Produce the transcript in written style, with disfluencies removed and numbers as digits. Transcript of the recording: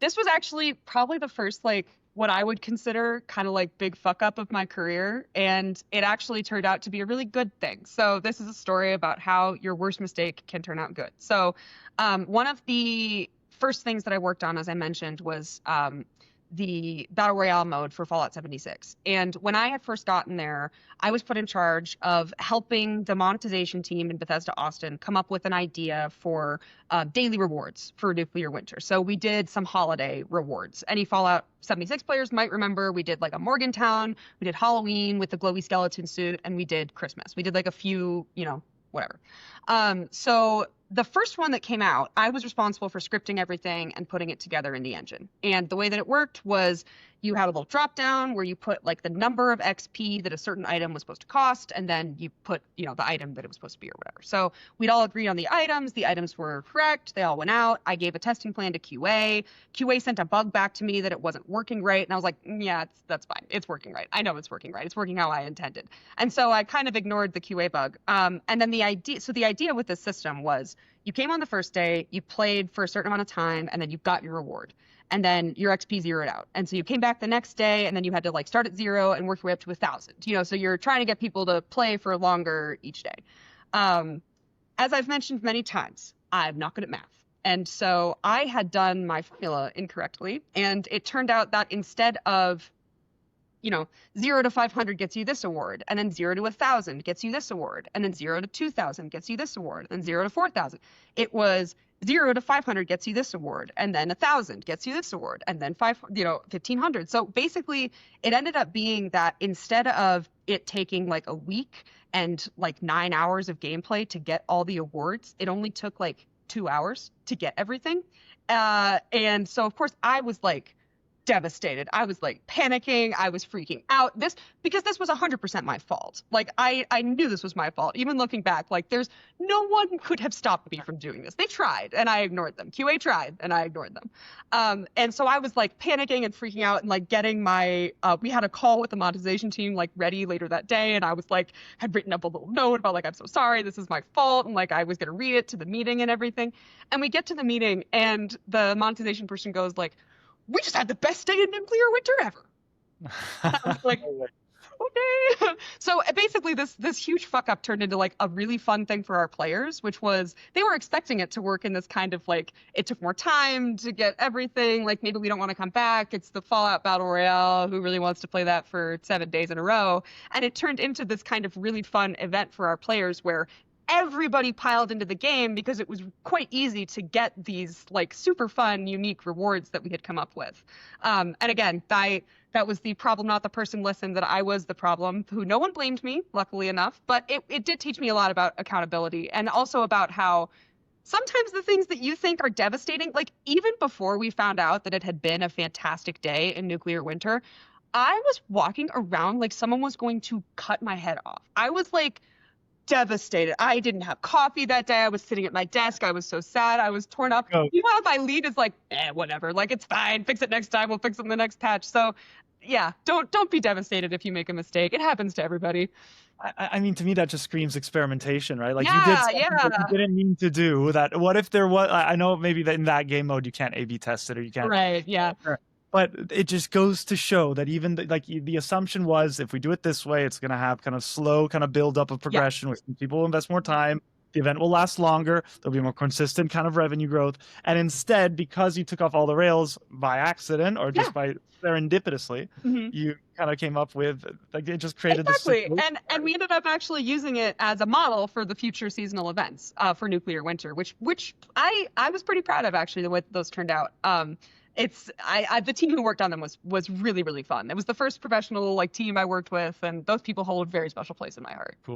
This was actually probably the first, like, what I would consider kind of like big fuck up of my career. And it actually turned out to be a really good thing. So this is a story about how your worst mistake can turn out good. So one of the first things that I worked on, as I mentioned, was the Battle Royale mode for Fallout 76. And when I had first gotten there, I was put in charge of helping the monetization team in Bethesda Austin come up with an idea for daily rewards for Nuclear Winter. So we did some holiday rewards. Any Fallout 76 players might remember we did like a Morgantown, we did Halloween with the glowy skeleton suit, and we did Christmas. We did like a few, whatever. So the first one that came out, I was responsible for scripting everything and putting it together in the engine. And the way that it worked was you had a little drop down where you put like the number of XP that a certain item was supposed to cost, and then you put, the item that it was supposed to be or whatever. So we'd all agreed on the items. The items were correct. They all went out. I gave a testing plan to QA. QA sent a bug back to me that it wasn't working right. And I was like, yeah, that's fine. It's working right. I know it's working right. It's working how I intended. And so I kind of ignored the QA bug. And then the idea with this system was you came on the first day, you played for a certain amount of time, and then you got your reward. And then your XP zeroed out. And so you came back the next day, and then you had to like start at 0 and work your way up to 1,000. So you're trying to get people to play for longer each day. As I've mentioned many times, I'm not good at math. And so I had done my formula incorrectly. And it turned out that instead of 0 to 500 gets you this award, and then 0 to 1,000 gets you this award, and then 0 to 2,000 gets you this award, and 0 to 4,000. It was 0 to 500 gets you this award, and then 1,000 gets you this award, and then 1,500. So basically, it ended up being that instead of it taking like a week and like 9 hours of gameplay to get all the awards, it only took like 2 hours to get everything. And so of course I was like devastated. I was like panicking. I was freaking out. Because this was 100% my fault. Like I knew this was my fault. Even looking back, like there's no one could have stopped me from doing this. They tried and I ignored them. QA tried and I ignored them. And so I was like panicking and freaking out and like getting we had a call with the monetization team like ready later that day. And I was like, had written up a little note about like, I'm so sorry, this is my fault. And like, I was going to read it to the meeting and everything. And we get to the meeting and the monetization person goes like, we just had the best day in Nuclear Winter ever. I was like, okay. So basically this huge fuck up turned into like a really fun thing for our players, which was they were expecting it to work in this kind of like, it took more time to get everything. Like maybe we don't want to come back. It's the Fallout Battle Royale. Who really wants to play that for 7 days in a row? And it turned into this kind of really fun event for our players where everybody piled into the game because it was quite easy to get these like super fun, unique rewards that we had come up with. And again, that was the problem, not the person. Listen, that I was the problem, who no one blamed me, luckily enough. But it did teach me a lot about accountability and also about how sometimes the things that you think are devastating, like even before we found out that it had been a fantastic day in Nuclear Winter, I was walking around like someone was going to cut my head off. I was like devastated. I didn't have coffee that day. I was sitting at my desk. I was so sad. I was torn up. Oh. Meanwhile, my lead is like, whatever. Like, it's fine. Fix it next time. We'll fix it in the next patch. So yeah, don't be devastated if you make a mistake. It happens to everybody. I mean, to me, that just screams experimentation, right? Like Yeah, you did something yeah. that you didn't mean to do that. What if there was, I know maybe that in that game mode, you can't A/B test it or you can't. Right, yeah. But it just goes to show that even the assumption was if we do it this way, it's going to have kind of slow kind of build up of progression, which people will invest more time. The event will last longer. There'll be more consistent kind of revenue growth. And instead, because you took off all the rails by accident or just by serendipitously, you kind of came up with, like, it just created this. And we ended up actually using it as a model for the future seasonal events for Nuclear Winter, which I was pretty proud of, actually, the way those turned out. The team who worked on them was really, really fun. It was the first professional like team I worked with, and those people hold a very special place in my heart. Cool.